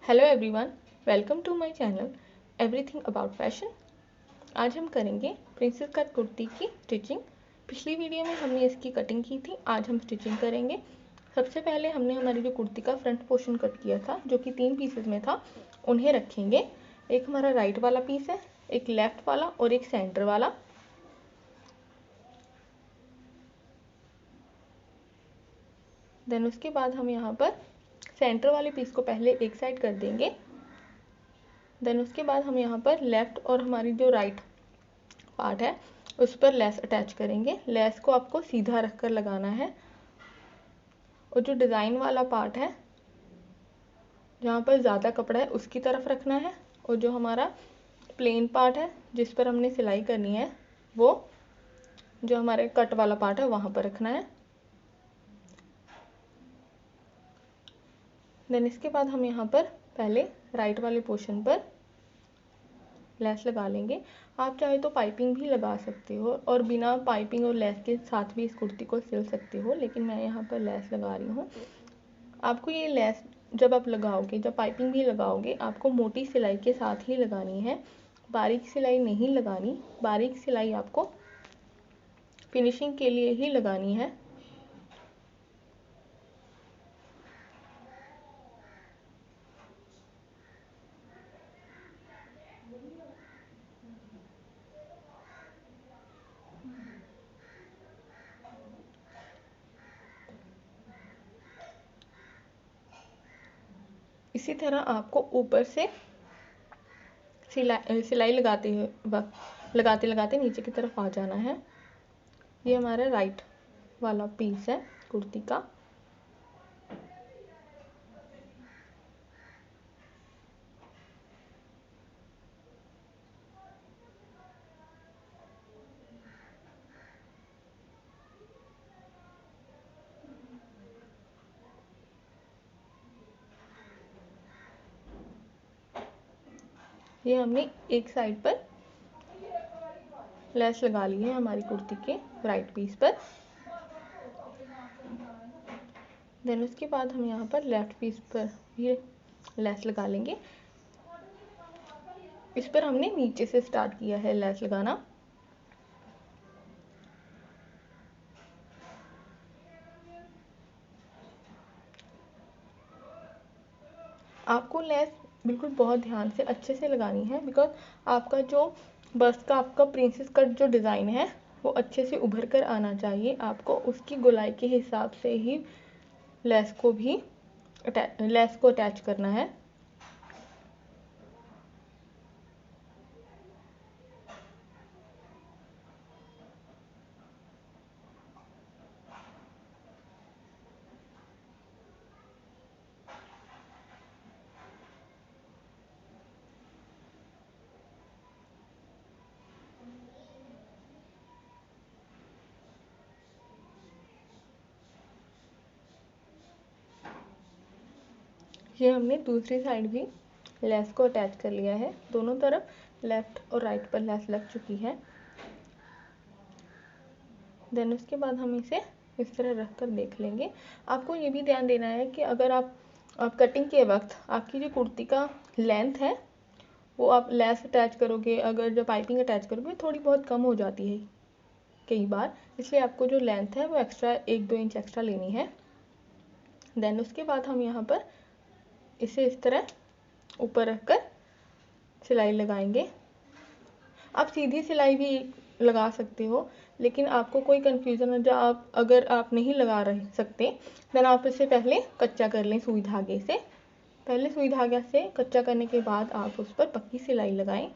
Hello everyone, welcome to my channel everything about fashion. आज हम करेंगे प्रिंसेस कट कुर्ती की स्टिचिंग। पिछली वीडियो में हमने इसकी कटिंग की थी, आज हम स्टिचिंग करेंगे। सबसे पहले हमने हमारी जो कुर्ती का फ्रंट पोर्शन कट किया था, जो कि 3 पीसेस में था, उन्हें रखेंगे। एक हमारा राइट वाला पीस है, एक लेफ्ट वाला और एक सेंटर वाला। देन उसके बाद हम यहाँ पर सेंटर वाले पीस को पहले एक साइड कर देंगे। देन उसके बाद हम यहाँ पर लेफ्ट और हमारी जो राइट पार्ट है उस पर लेस अटैच करेंगे। लेस को आपको सीधा रखकर लगाना है और जो डिज़ाइन वाला पार्ट है जहाँ पर ज़्यादा कपड़ा है उसकी तरफ रखना है, और जो हमारा प्लेन पार्ट है जिस पर हमने सिलाई करनी है वो जो हमारे कट वाला पार्ट है वहाँ पर रखना है। देन इसके बाद हम यहाँ पर पहले राइट वाले पोर्शन पर लेस लगा लेंगे। आप चाहे तो पाइपिंग भी लगा सकते हो और बिना पाइपिंग और लेस के साथ भी इस कुर्ती को सिल सकते हो, लेकिन मैं यहाँ पर लेस लगा रही हूँ। आपको ये लेस जब आप लगाओगे, जब पाइपिंग भी लगाओगे, आपको मोटी सिलाई के साथ ही लगानी है, बारीक सिलाई नहीं लगानी। बारीक सिलाई आपको फिनिशिंग के लिए ही लगानी है। इसी तरह आपको ऊपर से सिलाई लगाते लगाते नीचे की तरफ आ जाना है। ये हमारा राइट वाला पीस है कुर्ती का। ये हमने एक साइड पर लेस लगा ली है हमारी कुर्ती के राइट पीस पर। देन उसके बाद हम यहाँ पर लेफ्ट पीस पर भी लेस लगा लेंगे। इस पर हमने नीचे से स्टार्ट किया है लेस लगाना। आपको लेस बिल्कुल बहुत ध्यान से अच्छे से लगानी है, बिकॉज आपका जो बस्ट का आपका प्रिंसेस कट जो डिज़ाइन है वो अच्छे से उभर कर आना चाहिए। आपको उसकी गोलाई के हिसाब से ही लेस को अटैच करना है। ये हमने दूसरी साइड भी लेस को अटैच कर लिया है। दोनों तरफ लेफ्ट और राइट पर लेस लग चुकी है। देन उसके बाद हम इसे इस तरह रख कर देख लेंगे। आपको ये भी ध्यान देना है कि अगर आप कटिंग के वक्त आपकी जो कुर्ती का लेंथ है वो आप लेस अटैच करोगे, अगर जो पाइपिंग अटैच करोगे थोड़ी बहुत कम हो जाती है कई बार, इसलिए आपको जो लेंथ है वो एक्स्ट्रा 1-2 इंच एक्स्ट्रा लेनी है। देन उसके बाद हम यहाँ पर इसे इस तरह ऊपर रखकर सिलाई लगाएंगे। आप सीधी सिलाई भी लगा सकते हो, लेकिन आपको कोई कन्फ्यूज़न हो अगर आप नहीं लगा रह सकते, देन आप इसे पहले कच्चा कर लें सुई धागे से। पहले सुई धागे से कच्चा करने के बाद आप उस पर पक्की सिलाई लगाएं।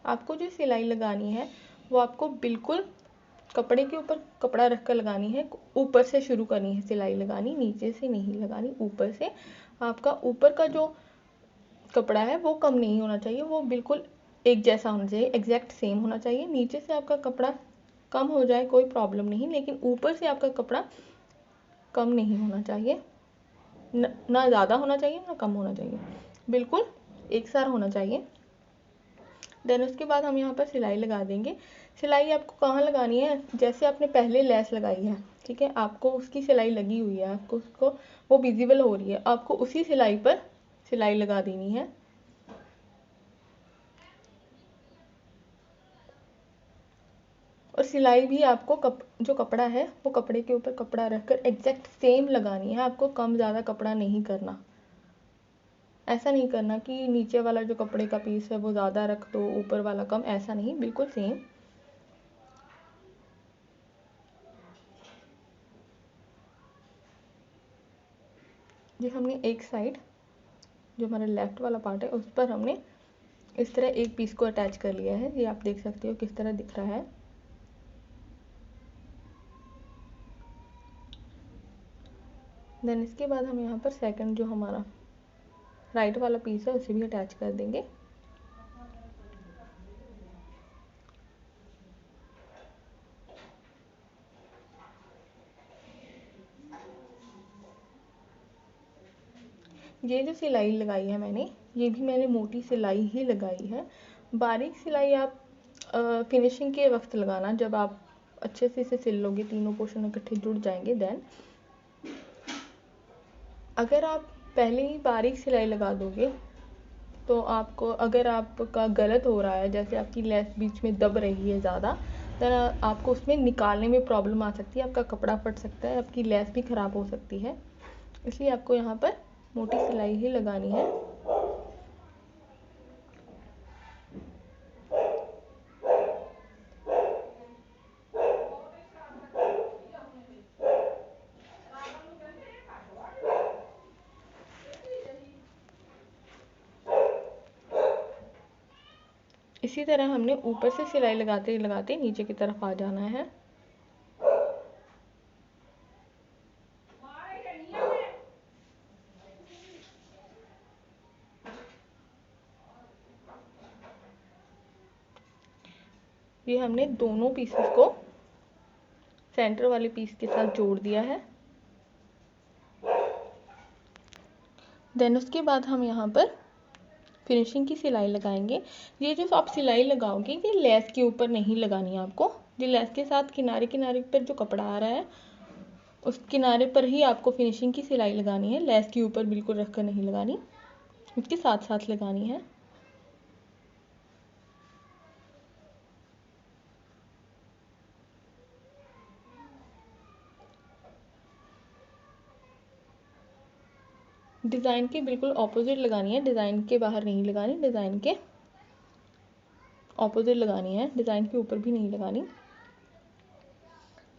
आपको जो सिलाई लगानी है वो आपको बिल्कुल कपड़े के ऊपर कपड़ा रखकर लगानी है। ऊपर से शुरू करनी है सिलाई लगानी, नीचे से नहीं लगानी, ऊपर से। आपका ऊपर का जो कपड़ा है वो कम नहीं होना चाहिए, वो बिल्कुल एक जैसा होना चाहिए, एग्जैक्ट सेम होना चाहिए। नीचे से आपका कपड़ा कम हो जाए कोई प्रॉब्लम नहीं, लेकिन ऊपर से आपका कपड़ा कम नहीं होना चाहिए। ना ज़्यादा होना चाहिए ना कम होना चाहिए, बिल्कुल एक सार होना चाहिए। देन उसके बाद हम यहाँ पर सिलाई लगा देंगे। सिलाई आपको कहाँ लगानी है, जैसे आपने पहले लेस लगाई है, ठीक है, आपको उसकी सिलाई लगी हुई है, आपको उसको वो विजिबल हो रही है, आपको उसी सिलाई पर सिलाई लगा देनी है। और सिलाई भी आपको जो कपड़ा है वो कपड़े के ऊपर कपड़ा रखकर एग्जैक्ट सेम लगानी है, आपको कम ज़्यादा कपड़ा नहीं करना। ऐसा नहीं करना कि नीचे वाला जो कपड़े का पीस है वो ज़्यादा रख दो, ऊपर वाला कम, ऐसा नहीं, बिल्कुल सेम। ये हमने एक साइड जो हमारा लेफ्ट वाला पार्ट है उस पर हमने इस तरह एक पीस को अटैच कर लिया है। ये आप देख सकते हो किस तरह दिख रहा है। देन इसके बाद हम यहाँ पर सेकंड जो हमारा राइट वाला पीस है उसे भी अटैच कर देंगे। ये जो सिलाई लगाई है मैंने, ये भी मैंने मोटी सिलाई ही लगाई है। बारीक सिलाई आप फिनिशिंग के वक्त लगाना, जब आप अच्छे से इसे सिल लोगे, तीनों पोर्शन इकट्ठे जुड़ जाएंगे। देन अगर आप पहले ही बारीक सिलाई लगा दोगे तो आपको, अगर आपका गलत हो रहा है, जैसे आपकी लेस बीच में दब रही है ज़्यादा, देन आपको उसमें निकालने में प्रॉब्लम आ सकती है, आपका कपड़ा फट सकता है, आपकी लेस भी ख़राब हो सकती है। इसलिए आपको यहाँ पर मोटी सिलाई ही लगानी है। इसी तरह हमने ऊपर से सिलाई लगाते लगाते नीचे की तरफ आ जाना है। ये हमने दोनों पीसेस को सेंटर वाले पीस के साथ जोड़ दिया है। देन उसके बाद हम यहाँ पर फिनिशिंग की सिलाई लगाएंगे। ये जो आप सिलाई लगाओगे ये लेस के ऊपर नहीं लगानी है आपको, ये लेस के साथ किनारे किनारे पर जो कपड़ा आ रहा है उस किनारे पर ही आपको फिनिशिंग की सिलाई लगानी है, लेस के ऊपर बिल्कुल रख कर नहीं लगानी, उसके साथ साथ लगानी है। डिज़ाइन के बिल्कुल ऑपोजिट लगानी है, डिज़ाइन के बाहर नहीं लगानी, डिज़ाइन के ऑपोजिट लगानी है, डिज़ाइन के ऊपर भी नहीं लगानी।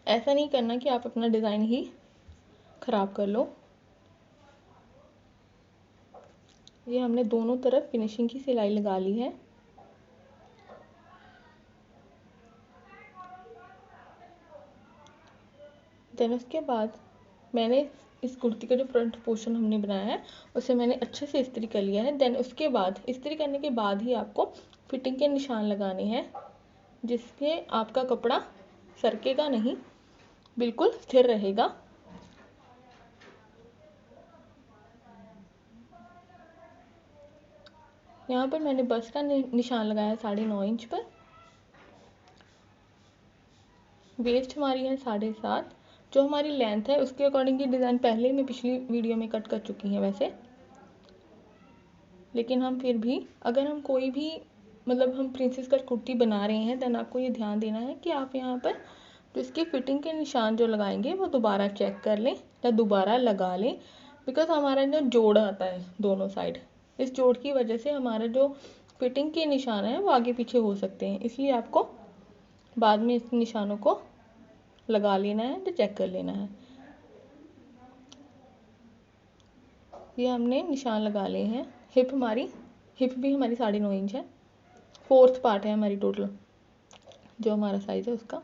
ऐसा नहीं करना कि आप अपना डिज़ाइन ही ख़राब कर लो। ये हमने दोनों तरफ फिनिशिंग की सिलाई लगा ली है। देन उसके बाद मैंने इस कुर्ती का जो फ्रंट पोर्शन हमने बनाया है उसे मैंने अच्छे से इस्त्री कर लिया है। देन उसके बाद इस्त्री करने के बाद ही आपको फिटिंग के निशान लगाने हैं, जिससे आपका कपड़ा सरकेगा नहीं, बिल्कुल स्थिर रहेगा। यहाँ पर मैंने बस का निशान लगाया 9.5 इंच पर। वेस्ट हमारी है 7.5। जो हमारी लेंथ है उसके अकॉर्डिंग की डिज़ाइन पहले मैं पिछली वीडियो में कट कर चुकी हैं वैसे, लेकिन हम फिर भी, अगर हम कोई भी मतलब हम प्रिंसेस कट कुर्ती बना रहे हैं, देन आपको ये ध्यान देना है कि आप यहाँ पर तो इसके फिटिंग के निशान जो लगाएंगे वो दोबारा चेक कर लें या दोबारा लगा लें, बिकॉज हमारा जो जोड़ आता है दोनों साइड, इस जोड़ की वजह से हमारा जो फिटिंग के निशान है वो आगे पीछे हो सकते हैं। इसलिए आपको बाद में इस निशानों को लगा लेना है तो चेक कर लेना है। ये हमने निशान लगा लिए हैं। हिप भी हमारी 9.5 इंच है, 4th पार्ट है हमारी टोटल जो हमारा साइज़ है उसका।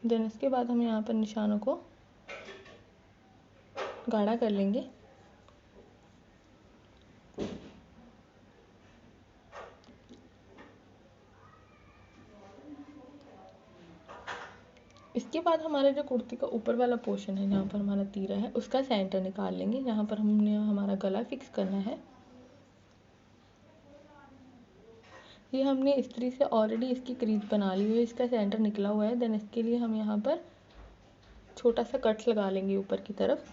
देन इसके बाद हम यहाँ पर निशानों को गाढ़ा कर लेंगे। इसके बाद हमारा जो कुर्ती का ऊपर वाला पोर्शन है जहाँ पर हमारा तीरा है उसका सेंटर निकाल लेंगे, जहाँ पर हमने हमारा गला फिक्स करना है। ये हमने इस्त्री से ऑलरेडी इसकी क्रीज बना ली है, इसका सेंटर निकला हुआ है। देन इसके लिए हम यहाँ पर छोटा सा कट लगा लेंगे ऊपर की तरफ,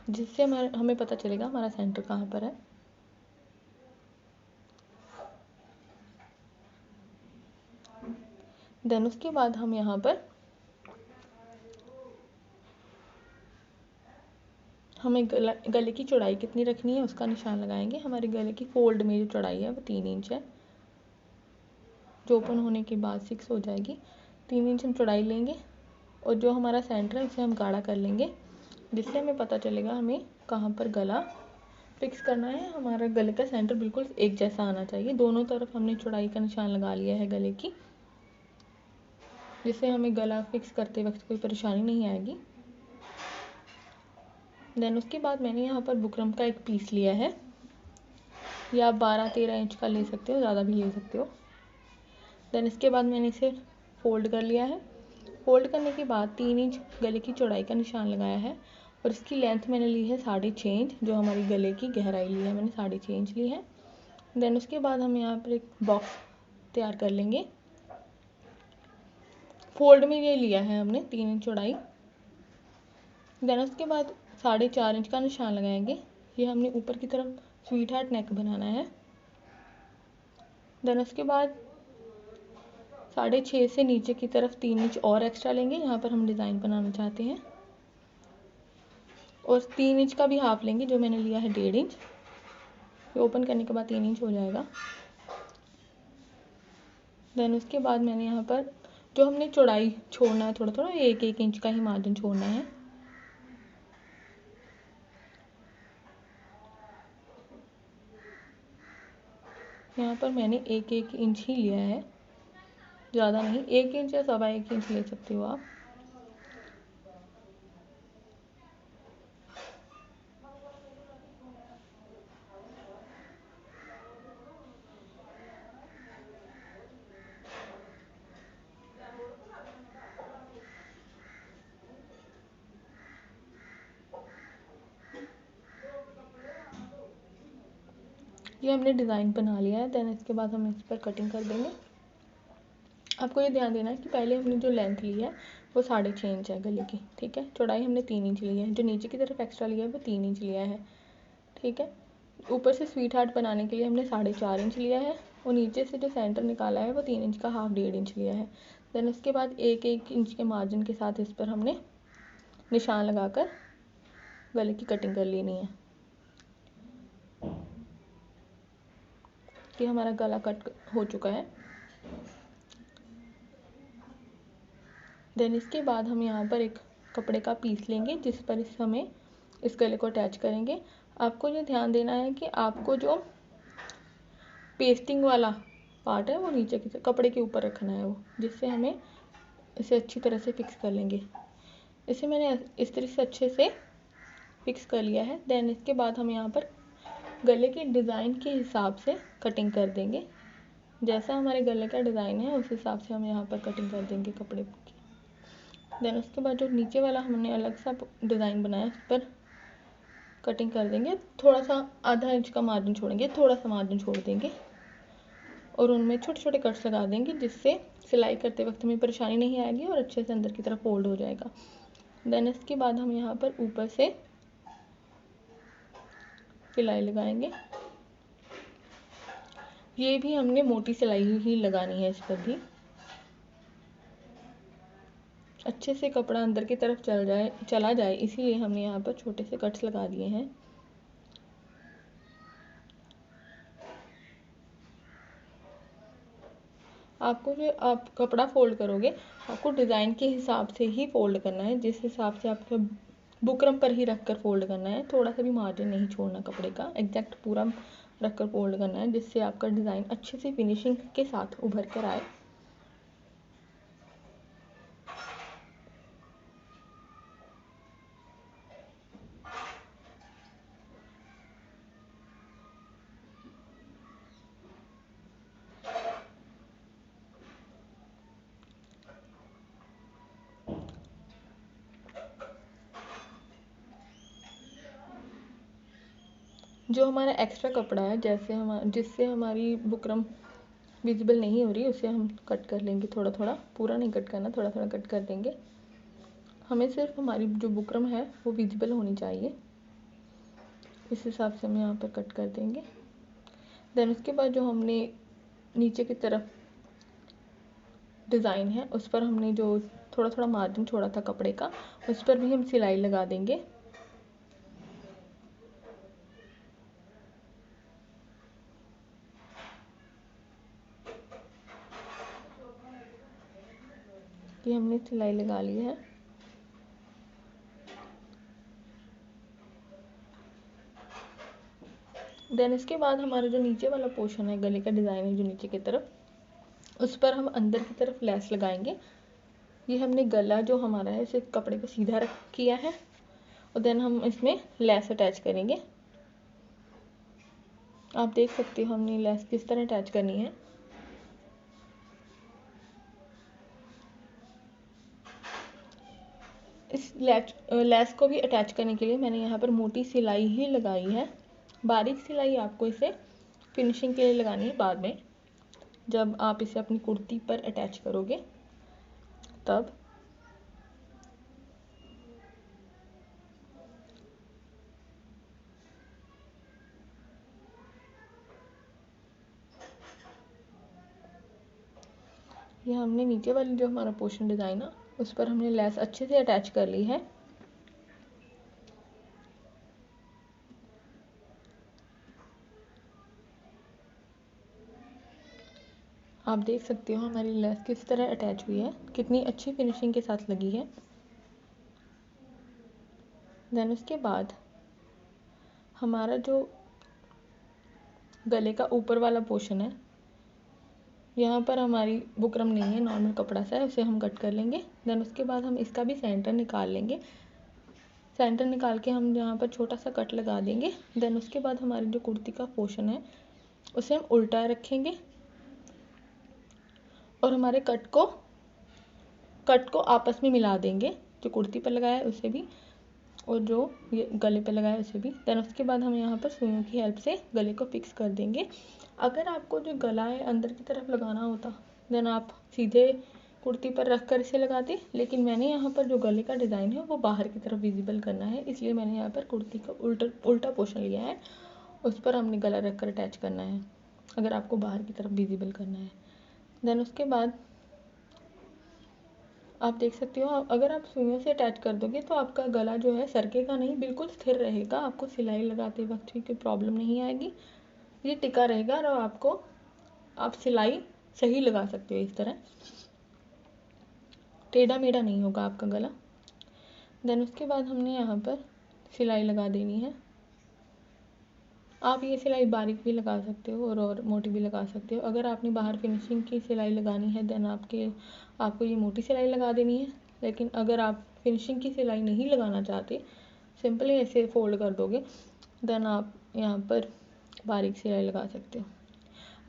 जिससे हमें पता चलेगा हमारा सेंटर कहाँ पर है। देन उसके बाद हम यहाँ पर हमें गले की चौड़ाई कितनी रखनी है उसका निशान लगाएंगे। हमारे गले की फोल्ड में जो चौड़ाई है वो 3 इंच है, जो ओपन होने के बाद 6 हो जाएगी। 3 इंच हम चौड़ाई लेंगे और जो हमारा सेंटर है उसे हम गाढ़ा कर लेंगे, जिससे हमें पता चलेगा हमें कहाँ पर गला फिक्स करना है। हमारा गले का सेंटर बिल्कुल एक जैसा आना चाहिए। दोनों तरफ हमने चौड़ाई का निशान लगा लिया है गले की, जिससे हमें गला फिक्स करते वक्त कोई परेशानी नहीं आएगी। देन उसके बाद मैंने यहाँ पर बुकरम का एक पीस लिया है, या आप 12-13 इंच का ले सकते हो, ज़्यादा भी ले सकते हो। देन इसके बाद मैंने इसे फोल्ड कर लिया है। फोल्ड करने के बाद 3 इंच गले की चौड़ाई का निशान लगाया है और इसकी लेंथ मैंने ली है 6.5 इंच, जो हमारी गले की गहराई ली है मैंने 6.5 इंच ली है। देन उसके बाद हम यहाँ पर एक बॉक्स तैयार कर लेंगे। फोल्ड में ये लिया है हमने 3 इंच चौड़ाई। देन उसके बाद 4.5 इंच का निशान लगाएंगे। ये हमने ऊपर की तरफ स्वीट हार्ट नेक बनाना है। देन उसके बाद 6.5 से नीचे की तरफ 3 इंच और एक्स्ट्रा लेंगे, यहाँ पर हम डिज़ाइन बनाना चाहते हैं। और 3 इंच का भी हाफ लेंगे, जो मैंने लिया है 1.5 इंच। ये ओपन करने के बाद 3 इंच हो जाएगा। देन उसके बाद मैंने यहाँ पर जो हमने चौड़ाई छोड़ना है थोड़ा थोड़ा, 1-1 इंच का ही मार्जिन छोड़ना है। यहाँ पर मैंने 1-1 इंच ही लिया है, ज़्यादा नहीं। 1 इंच या 1.25 इंच ले सकते हो आप। ये हमने डिज़ाइन बना लिया है। देन इसके बाद हम इस पर कटिंग कर देंगे। आपको ये ध्यान देना है कि पहले हमने जो लेंथ ली है वो 6.5 इंच है गले की, ठीक है। चौड़ाई हमने 3 इंच ली है, जो नीचे की तरफ एक्स्ट्रा लिया है वो 3 इंच लिया है, ठीक है। ऊपर से स्वीट हार्ट बनाने के लिए हमने 4.5 इंच लिया है और नीचे से जो सेंटर निकाला है वो 3 इंच का हाफ 1.5 इंच लिया है। देन उसके बाद 1-1 इंच के मार्जिन के साथ इस पर हमने निशान लगाकर गले की कटिंग कर लेनी है। कि हमारा गला कट हो चुका है। देन इसके बाद हम यहाँ पर एक कपड़े का पीस लेंगे, जिस पर हमें इस गले को अटैच करेंगे। आपको ये ध्यान देना है कि आपको जो पेस्टिंग वाला पार्ट है वो नीचे की कपड़े के ऊपर रखना है, वो जिससे हमें इसे अच्छी तरह से फिक्स कर लेंगे। इसे मैंने इस तरह से अच्छे से फिक्स कर लिया है। देन इसके बाद हम यहाँ पर गले के डिज़ाइन के हिसाब से कटिंग कर देंगे। जैसा हमारे गले का डिज़ाइन है उस हिसाब से हम यहाँ पर कटिंग कर देंगे कपड़े की। देन उसके बाद जो नीचे वाला हमने अलग सा डिज़ाइन बनाया उस पर कटिंग कर देंगे। थोड़ा सा आधा इंच का मार्जिन छोड़ेंगे, थोड़ा सा मार्जिन छोड़ देंगे और उनमें छोटे छोटे कट्स लगा देंगे, जिससे सिलाई करते वक्त हमें परेशानी नहीं आएगी और अच्छे से अंदर की तरफ फोल्ड हो जाएगा। देन इसके बाद हम यहाँ पर ऊपर से सिलाई लगाएंगे। ये भी हमने मोटी सिलाई ही लगानी है, इस पर भी अच्छे से कपड़ा अंदर की तरफ चला जाए, इसीलिए हमने यहाँ पर छोटे से कट्स लगा दिए हैं। आपको जो आप कपड़ा फोल्ड करोगे, आपको डिज़ाइन के हिसाब से ही फोल्ड करना है, जिस हिसाब से आपको बुकरम पर ही रख कर फोल्ड करना है। थोड़ा सा भी मार्जिन नहीं छोड़ना कपड़े का, एग्जैक्ट पूरा रख कर फोल्ड करना है, जिससे आपका डिज़ाइन अच्छे से फिनिशिंग के साथ उभर कर आए। जो हमारा एक्स्ट्रा कपड़ा है, जिससे हमारी बुकरम विजिबल नहीं हो रही उसे हम कट कर लेंगे थोड़ा थोड़ा, पूरा नहीं कट करना, थोड़ा थोड़ा कट कर देंगे। हमें सिर्फ हमारी जो बुकरम है वो विजिबल होनी चाहिए, इस हिसाब से हम यहाँ पर कट कर देंगे। देन उसके बाद जो हमने नीचे की तरफ डिज़ाइन है उस पर हमने जो थोड़ा थोड़ा मार्जिन छोड़ा था कपड़े का, उस पर भी हम सिलाई लगा देंगे। ये हमने सिलाई लगा ली है। देन इसके बाद हमारा जो नीचे वाला पोर्शन है, गले का डिज़ाइन है जो नीचे की तरफ, उस पर हम अंदर की तरफ लेस लगाएंगे। ये हमने गला जो हमारा है इसे कपड़े को सीधा रख किया है और देन हम इसमें लेस अटैच करेंगे। आप देख सकते हो हमने लेस किस तरह अटैच करनी है। इस लेस को भी अटैच करने के लिए मैंने यहाँ पर मोटी सिलाई ही लगाई है। बारीक सिलाई आपको इसे फिनिशिंग के लिए लगानी है बाद में, जब आप इसे अपनी कुर्ती पर अटैच करोगे तब। ये हमने नीचे वाली जो हमारा पोर्शन डिज़ाइन है उस पर हमने लेस अच्छे से अटैच कर ली है। आप देख सकते हो हमारी लेस किस तरह अटैच हुई है, कितनी अच्छी फिनिशिंग के साथ लगी है। देन उसके बाद हमारा जो गले का ऊपर वाला पोर्शन है, यहाँ पर हमारी बुकरम नहीं है, नॉर्मल कपड़ा सा है, उसे हम कट कर लेंगे। देन उसके बाद हम इसका भी सेंटर निकाल लेंगे। सेंटर निकाल के हम यहाँ पर छोटा सा कट लगा देंगे। देन उसके बाद हमारी जो कुर्ती का पोर्शन है उसे हम उल्टा रखेंगे और हमारे कट को आपस में मिला देंगे, जो कुर्ती पर लगाया है उसे भी और जो ये गले पे लगाया है उसे भी। देन उसके बाद हम यहाँ पर सुइयों की हेल्प से गले को फिक्स कर देंगे। अगर आपको जो गला है अंदर की तरफ लगाना होता देन आप सीधे कुर्ती पर रख कर इसे लगाते, लेकिन मैंने यहाँ पर जो गले का डिज़ाइन है वो बाहर की तरफ विजिबल करना है, इसलिए मैंने यहाँ पर कुर्ती का उल्टा पोर्शन लिया है, उस पर हमने गला रख कर अटैच करना है अगर आपको बाहर की तरफ विजिबल करना है। देन उसके बाद आप देख सकते हो, अगर आप सुइयों से अटैच कर दोगे तो आपका गला जो है सरकेगा नहीं, बिल्कुल स्थिर रहेगा। आपको सिलाई लगाते वक्त भी कोई प्रॉब्लम नहीं आएगी, ये टिका रहेगा और आप सिलाई सही लगा सकते हो। इस तरह टेढ़ा मेढ़ा नहीं होगा आपका गला। देन उसके बाद हमने यहाँ पर सिलाई लगा देनी है। आप ये सिलाई बारीक भी लगा सकते हो और मोटी भी लगा सकते हो। अगर आपने बाहर फिनिशिंग की सिलाई लगानी है देन आपको ये मोटी सिलाई लगा देनी है, लेकिन अगर आप फिनिशिंग की सिलाई नहीं लगाना चाहते, सिंपली ऐसे फोल्ड कर दोगे, देन आप यहाँ पर बारीक सिलाई लगा सकते हो।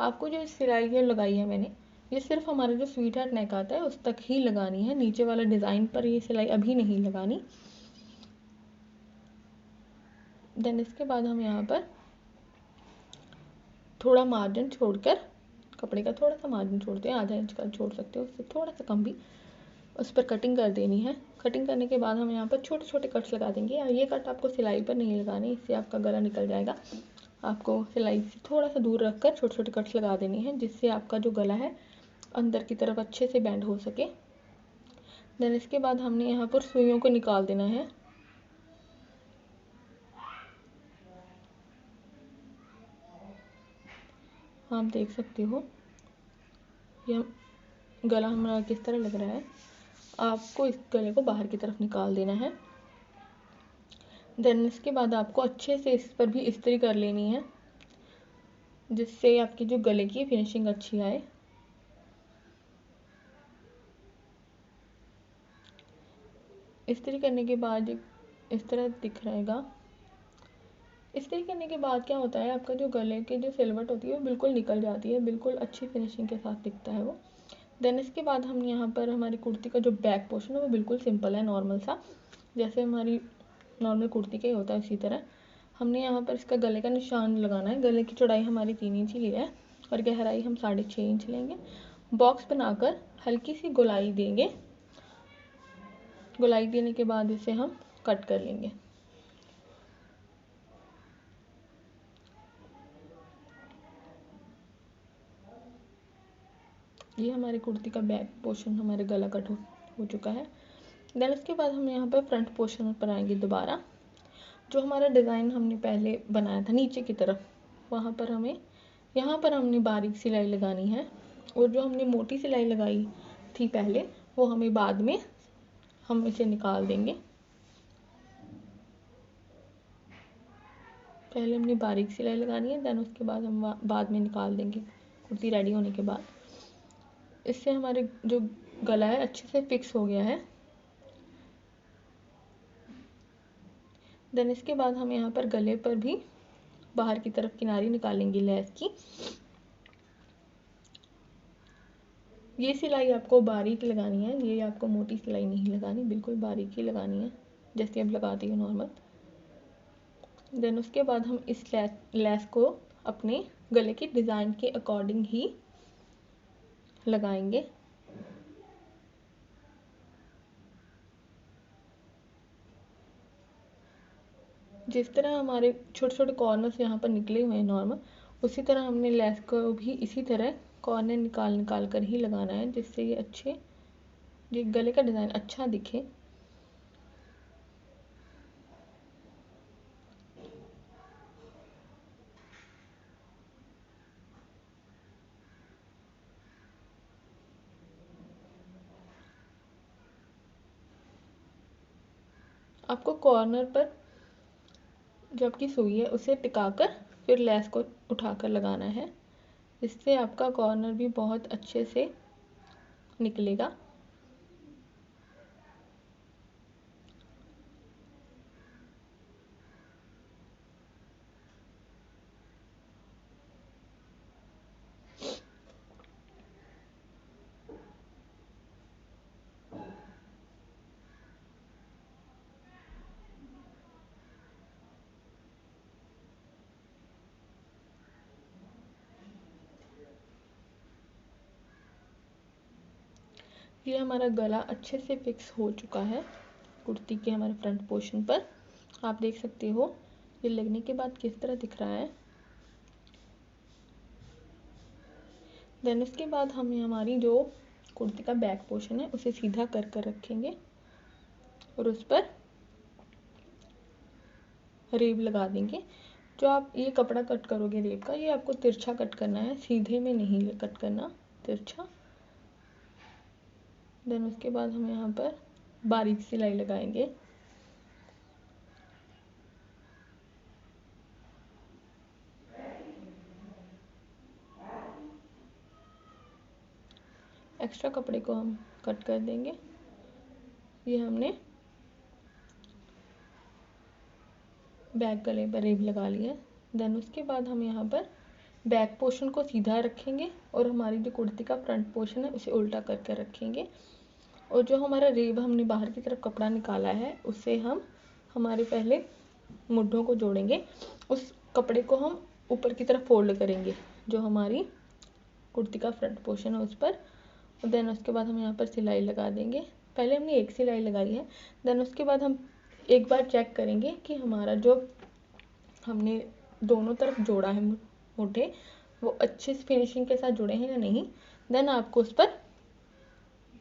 आपको जो सिलाई ये लगाई है मैंने, ये सिर्फ हमारा जो स्वीट हार्ट नेक आता है उस तक ही लगानी है, नीचे वाला डिज़ाइन पर ये सिलाई अभी नहीं लगानी। देन इसके बाद हम यहाँ पर थोड़ा मार्जिन छोड़कर, कपड़े का थोड़ा सा मार्जिन छोड़ते हैं, आधा इंच का छोड़ सकते हो, उससे थोड़ा सा कम भी, उस पर कटिंग कर देनी है। कटिंग करने के बाद हम यहाँ पर छोटे छोटे कट्स लगा देंगे। ये कट आपको सिलाई पर नहीं लगाने, इससे आपका गला निकल जाएगा। आपको सिलाई से थोड़ा सा दूर रखकर छोटे छोटे कट्स लगा देने हैं, जिससे आपका जो गला है अंदर की तरफ अच्छे से बेंड हो सके। देन इसके बाद हमने यहाँ पर सुइयों को निकाल देना है। आप देख सकते हो ये गला हमारा किस तरह लग रहा है। आपको इस गले को बाहर की तरफ निकाल देना है। देन इसके बाद आपको अच्छे से इस पर भी इस्त्री कर लेनी है, जिससे आपकी जो गले की फिनिशिंग अच्छी आए। इस्त्री करने के बाद इस तरह दिख रहेगा। इस्त्री करने के बाद क्या होता है, आपका जो गले की जो सिलवट होती है वो बिल्कुल निकल जाती है, बिल्कुल अच्छी फिनिशिंग के साथ दिखता है वो। देन इसके बाद हम यहाँ पर हमारी कुर्ती का जो बैक पोर्शन है वो बिल्कुल सिंपल है, नॉर्मल सा, जैसे हमारी नॉर्मल कुर्ती का ही होता है उसी तरह। हमने यहाँ पर इसका गले का निशान लगाना है। गले की चौड़ाई हमारी 3 इंच ही है और गहराई हम 6.5 इंच लेंगे। बॉक्स बनाकर हल्की सी गोलाई देंगे। गोलाई देने के बाद इसे हम कट कर लेंगे। ये हमारी कुर्ती का बैक पोर्शन, हमारे गला कट हो चुका है। देन उसके बाद हम यहाँ पर फ्रंट पोर्शन पर आएंगे। दोबारा जो हमारा डिज़ाइन हमने पहले बनाया था नीचे की तरफ, वहाँ पर यहाँ पर हमने बारीक सिलाई लगानी है, और जो हमने मोटी सिलाई लगाई थी पहले, वो हमें बाद में हम इसे निकाल देंगे। पहले हमने बारीक सिलाई लगानी है, देन उसके बाद हम बाद में निकाल देंगे कुर्ती रेडी होने के बाद। इससे हमारे जो गला है अच्छे से फिक्स हो गया है। देन इसके बाद हम यहाँ पर गले पर भी बाहर की तरफ किनारी निकालेंगे लेस की। ये सिलाई आपको बारीक लगानी है, ये आपको मोटी सिलाई नहीं लगानी, बिल्कुल बारीक ही लगानी है जैसे अब लगाती हूँ नॉर्मल। देन उसके बाद हम इस लेस को अपने गले की डिज़ाइन के अकॉर्डिंग ही लगाएंगे। जिस तरह हमारे छोटे छोटे कॉर्नर्स यहाँ पर निकले हुए हैं नॉर्मल, उसी तरह हमने लेस को भी इसी तरह कॉर्नर निकाल कर ही लगाना है, जिससे ये गले का डिज़ाइन अच्छा दिखे। आपको कॉर्नर पर जो आपकी सुई है उसे टिकाकर फिर लेस को उठाकर लगाना है। इससे आपका कॉर्नर भी बहुत अच्छे से निकलेगा। ये हमारा गला अच्छे से फिक्स हो चुका है कुर्ती के हमारे फ्रंट पोर्शन पर। आप देख सकते हो ये लगने के बाद किस तरह दिख रहा है। देन इसके बाद हम हमारी जो कुर्ती का बैक पोर्शन है उसे सीधा कर रखेंगे और उस पर रेब लगा देंगे। जो आप ये कपड़ा कट करोगे रेब का, ये आपको तिरछा कट करना है, सीधे में नहीं कट करना, तिरछा। देन उसके बाद हम यहाँ पर बारीक सिलाई लगाएंगे। एक्स्ट्रा कपड़े को हम कट कर देंगे। ये हमने बैक गले पर रेब लगा लिया। देन उसके बाद हम यहाँ पर बैक पोर्शन को सीधा रखेंगे और हमारी जो कुर्ती का फ्रंट पोर्शन है उसे उल्टा करके रखेंगे। और जो हमारा रेब हमने बाहर की तरफ कपड़ा निकाला है उससे हम हमारे पहले मुड्ढों को जोड़ेंगे। उस कपड़े को हम ऊपर की तरफ फोल्ड करेंगे जो हमारी कुर्ती का फ्रंट पोर्शन है उस पर। देन उसके बाद हम यहाँ पर सिलाई लगा देंगे। पहले हमने एक सिलाई लगाई है। देन उसके बाद हम एक बार चेक करेंगे कि हमारा जो हमने दोनों तरफ जोड़ा है मुड्ढे, वो अच्छे से फिनिशिंग के साथ जुड़े हैं या नहीं। देन आपको उस पर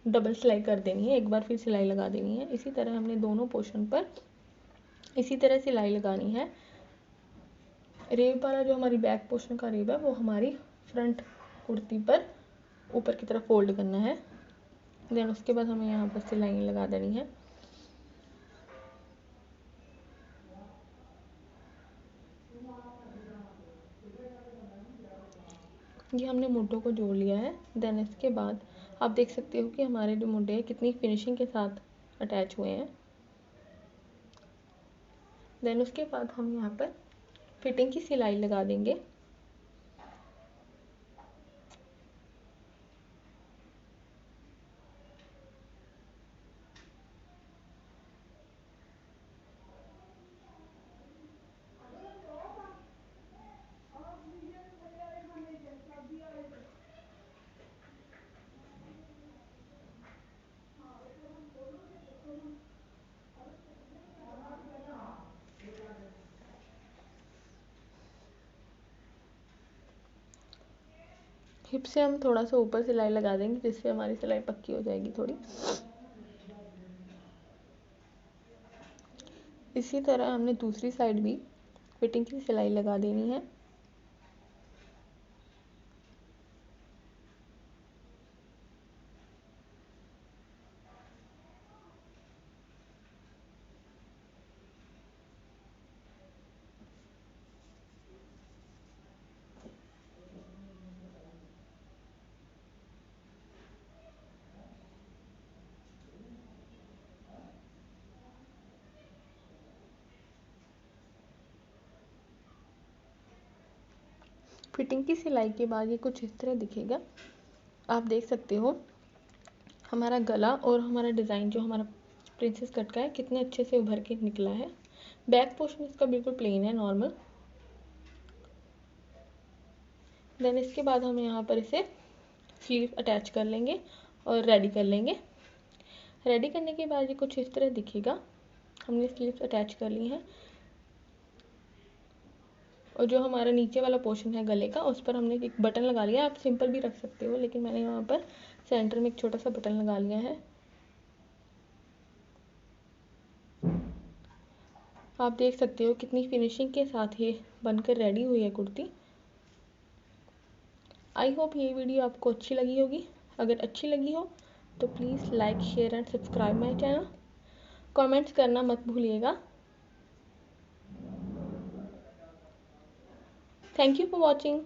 डबल सिलाई कर देनी है, एक बार फिर सिलाई लगा देनी है। इसी तरह हमने दोनों पोर्शन पर इसी तरह सिलाई लगानी है। रेब वाला जो हमारी बैक पोर्शन का रेब है वो हमारी फ्रंट कुर्ती पर ऊपर की तरफ फोल्ड करना है। देन उसके बाद हमें यहाँ पर सिलाई लगा देनी है। ये हमने मुड्ढों को जोड़ लिया है। देन इसके बाद आप देख सकते हो कि हमारे जो मुड्ढे हैं कितनी फिनिशिंग के साथ अटैच हुए हैं। देन उसके बाद हम यहाँ पर फिटिंग की सिलाई लगा देंगे। हिप से हम थोड़ा सा ऊपर सिलाई लगा देंगे, जिससे हमारी सिलाई पक्की हो जाएगी थोड़ी। इसी तरह हमने दूसरी साइड भी फिटिंग की सिलाई लगा देनी है। फिटिंग की सिलाई के बाद ये कुछ इस तरह दिखेगा। आप देख सकते हो हमारा गला और हमारा डिज़ाइन जो हमारा प्रिंसेस कट का है कितने अच्छे से उभर के निकला है। बैक पोर्शन इसका बिल्कुल प्लेन है, नॉर्मल। देन इसके बाद हम यहाँ पर इसे स्लीव अटैच कर लेंगे और रेडी कर लेंगे। रेडी करने के बाद ये कुछ इस तरह दिखेगा। हमने स्लीव्स अटैच कर ली हैं और जो हमारा नीचे वाला पोर्शन है गले का, उस पर हमने एक बटन लगा लिया। आप सिंपल भी रख सकते हो, लेकिन मैंने यहाँ पर सेंटर में एक छोटा सा बटन लगा लिया है। आप देख सकते हो कितनी फिनिशिंग के साथ ये बनकर रेडी हुई है कुर्ती। आई होप ये वीडियो आपको अच्छी लगी होगी। अगर अच्छी लगी हो तो please like, share and subscribe my channel. Comments करना मत भूलिएगा। Thank you for watching.